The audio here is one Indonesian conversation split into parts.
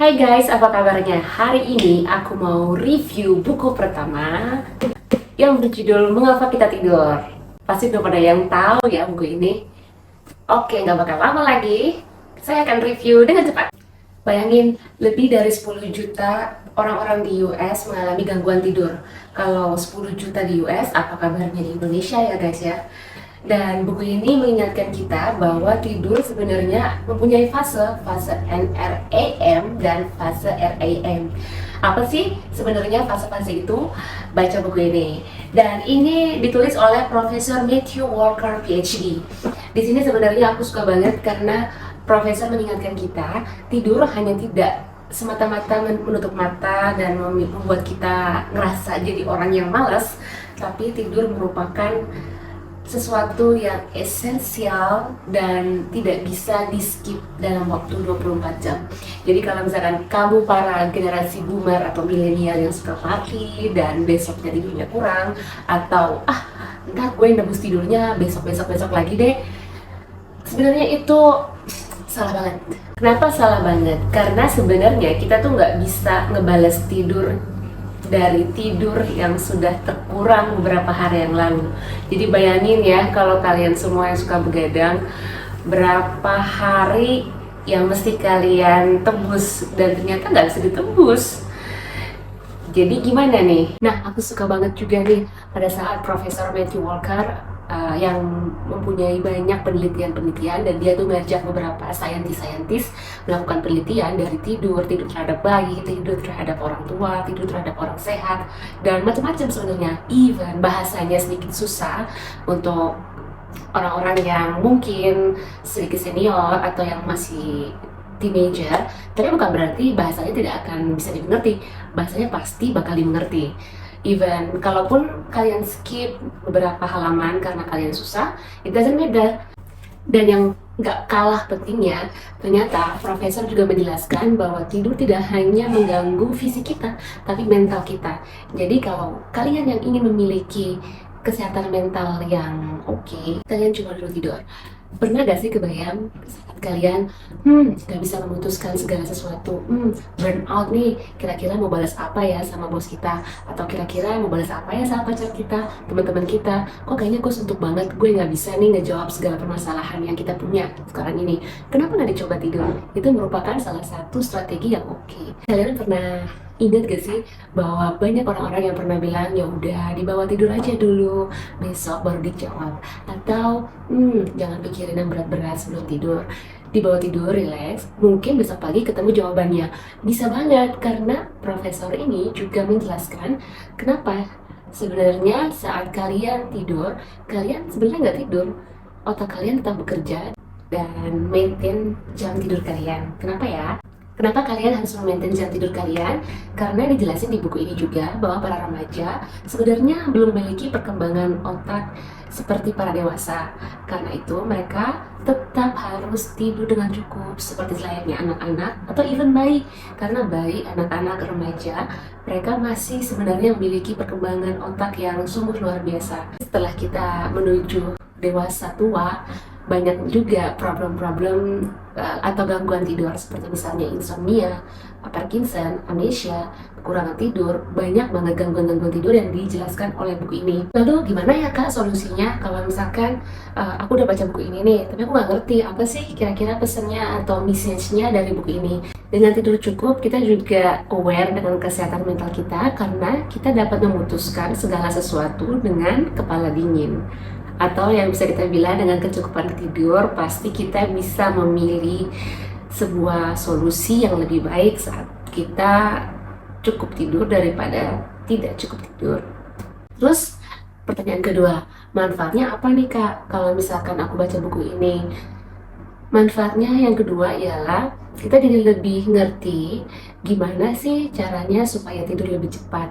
Hai guys, apa kabarnya? Hari ini aku mau review buku pertama yang berjudul Mengapa Kita Tidur. Pasti udah pada yang tahu ya buku ini. Oke, nggak bakal lama lagi. Saya akan review dengan cepat. Bayangin, lebih dari 10 juta orang-orang di US mengalami gangguan tidur. Kalau 10 juta di US, apa kabarnya di Indonesia ya guys ya? Dan buku ini mengingatkan kita bahwa tidur sebenarnya mempunyai fase NREM dan fase REM. Apa sih sebenarnya fase-fase itu? Baca buku ini. Dan ini ditulis oleh Profesor Matthew Walker PhD. Di sini sebenarnya aku suka banget karena Profesor mengingatkan kita tidur hanya tidak semata-mata menutup mata dan membuat kita ngerasa jadi orang yang malas, tapi tidur merupakan sesuatu yang esensial dan tidak bisa di skip dalam waktu 24 jam. Jadi kalau misalkan kamu para generasi boomer atau milenial yang suka party dan besoknya tidurnya kurang, atau ntar gue nebus tidurnya besok lagi deh, sebenarnya itu salah banget. Kenapa salah banget? Karena sebenarnya kita tuh nggak bisa ngebales tidur dari tidur yang sudah terkurang beberapa hari yang lalu. Jadi bayangin ya, kalau kalian semua yang suka begadang, berapa hari yang mesti kalian tebus dan ternyata nggak bisa ditebus. Jadi gimana nih? Nah, aku suka banget juga nih pada saat Profesor Matthew Walker yang mempunyai banyak penelitian dan dia tuh ngajak beberapa saintis melakukan penelitian dari tidur terhadap bayi, tidur terhadap orang tua, tidur terhadap orang sehat, dan macam-macam sebenarnya. Even bahasanya sedikit susah untuk orang-orang yang mungkin sedikit senior atau yang masih teenager, tapi bukan berarti bahasanya tidak akan bisa dimengerti. Bahasanya pasti bakal dimengerti. Even kalaupun kalian skip beberapa halaman karena kalian susah, it doesn't matter. Dan yang nggak kalah pentingnya, ternyata Profesor juga menjelaskan bahwa tidur tidak hanya mengganggu fisik kita, tapi mental kita. Jadi kalau kalian yang ingin memiliki kesehatan mental yang oke, kalian cuma dulu tidur. Pernah gak sih kebayang saat kalian gak bisa memutuskan segala sesuatu, burn out nih, kira-kira mau balas apa ya sama bos kita, atau kira-kira mau balas apa ya sama pacar kita, teman-teman kita, kok kayaknya gue suntuk banget, gue gak bisa nih ngejawab segala permasalahan yang kita punya sekarang ini. Kenapa gak dicoba tidur? Itu merupakan salah satu strategi yang oke. Kalian pernah ingat gak sih bahwa banyak orang-orang yang pernah bilang ya udah dibawa tidur aja dulu, besok baru dijawab, atau jangan pikirin yang berat-berat sebelum tidur, dibawa tidur, relax, mungkin besok pagi ketemu jawabannya. Bisa banget, karena profesor ini juga menjelaskan kenapa sebenarnya saat kalian tidur, kalian sebenarnya nggak tidur, otak kalian tetap bekerja dan maintain jam tidur kalian. Kenapa ya? Kenapa kalian harus memaintain jam tidur kalian? Karena dijelasin di buku ini juga bahwa para remaja sebenarnya belum memiliki perkembangan otak seperti para dewasa. Karena itu mereka tetap harus tidur dengan cukup seperti layaknya anak-anak atau even bayi. Karena bayi, anak-anak, remaja, mereka masih sebenarnya memiliki perkembangan otak yang sungguh luar biasa. Setelah kita menuju dewasa tua, banyak juga problem-problem atau gangguan tidur seperti misalnya insomnia, Parkinson, amnesia, kekurangan tidur. Banyak banget gangguan-gangguan tidur yang dijelaskan oleh buku ini. Lalu gimana ya Kak solusinya kalau misalkan aku udah baca buku ini nih, tapi aku nggak ngerti apa sih kira-kira pesannya atau message-nya dari buku ini. Dengan tidur cukup, kita juga aware dengan kesehatan mental kita karena kita dapat memutuskan segala sesuatu dengan kepala dingin. Atau yang bisa kita bilang dengan kecukupan tidur, pasti kita bisa memilih sebuah solusi yang lebih baik saat kita cukup tidur daripada tidak cukup tidur. Terus pertanyaan kedua, manfaatnya apa nih Kak kalau misalkan aku baca buku ini? Manfaatnya yang kedua ialah kita jadi lebih ngerti gimana sih caranya supaya tidur lebih cepat.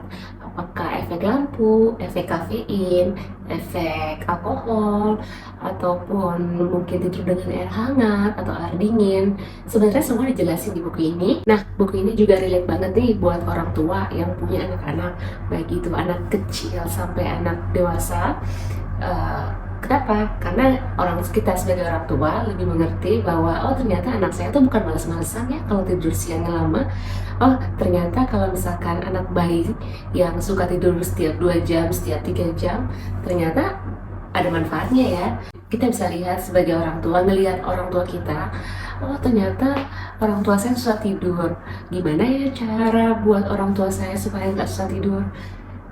Apakah efek lampu, efek kafein, efek alkohol, ataupun mungkin tidur dengan air hangat atau air dingin. Sebenarnya semua dijelasin di buku ini. Nah, buku ini juga relate banget nih buat orang tua yang punya anak-anak, baik itu anak kecil sampai anak dewasa. Kenapa? Karena kita sebagai orang tua lebih mengerti bahwa oh ternyata anak saya tuh bukan malas-malesan ya kalau tidur siangnya lama. Oh ternyata kalau misalkan anak bayi yang suka tidur setiap 2 jam, setiap 3 jam, ternyata ada manfaatnya ya. Kita bisa lihat sebagai orang tua, ngelihat orang tua kita, oh ternyata orang tua saya susah tidur. Gimana ya cara buat orang tua saya supaya nggak susah tidur?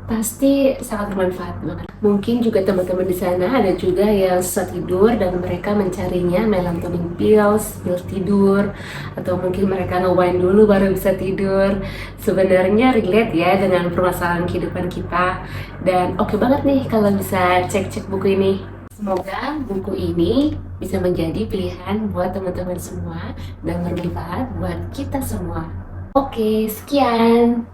Pasti sangat bermanfaat banget. Mungkin juga teman-teman di sana ada juga yang susah tidur dan mereka mencarinya melatonin pills, pills tidur, atau mungkin mereka nge-wine dulu baru bisa tidur. Sebenarnya relate ya dengan permasalahan kehidupan kita. Dan oke banget nih kalau bisa cek-cek buku ini. Semoga buku ini bisa menjadi pilihan buat teman-teman semua dan bermanfaat buat kita semua. Oke, sekian.